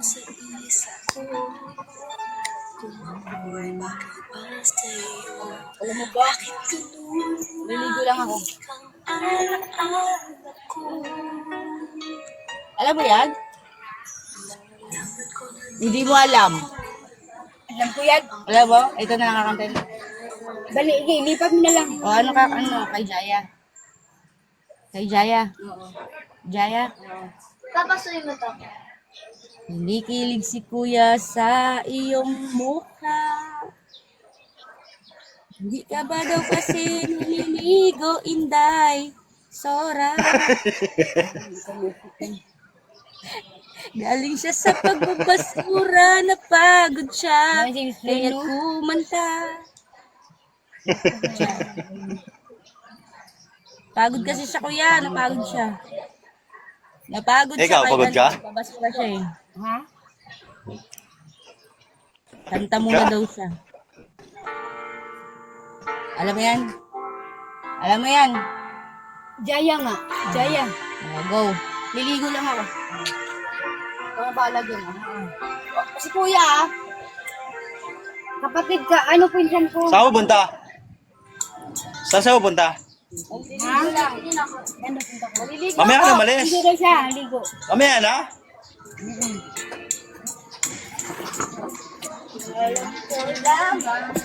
sa isip ko kung ako'y makibas sa'yo. Alam mo ba? Bakit ganun Liligo lang ako. kang alaala ko? Alam mo yan? Laman ko na Hindi mo alam. Alam ko yan. Alam mo? Ito na nakakantay. Dali, lipat mo na lang. O ano ka, ano, kay Jaya. Kay Jaya. Jaya. papasuyin mo to. Hindi kilig si kuya sa iyong mukha. Hindi ka ba daw kasi naliligo, Inday? Sora. Galing siya sa pagbabasura, napagod siya. Kaya kumanta. Pagod kasi siya kuya, napagod siya. Napagod siya. Ikaw, pagod ka? Babasura siya eh. Ha? Kanta muna daw siya. Alam mo yan? Alam mo yan? Jaya nga. Jaya. Go. Liligo lang ako. Ano ba lagyan mo? Si kuya, kapatid ka, ano pinsan ko? Saan mo punta? Saan mo punta? Ha? Ano punta ko? Liligo Mamaya ka na malis. Ligo daw siya, ligo. Mamaya na? Alam ko lamang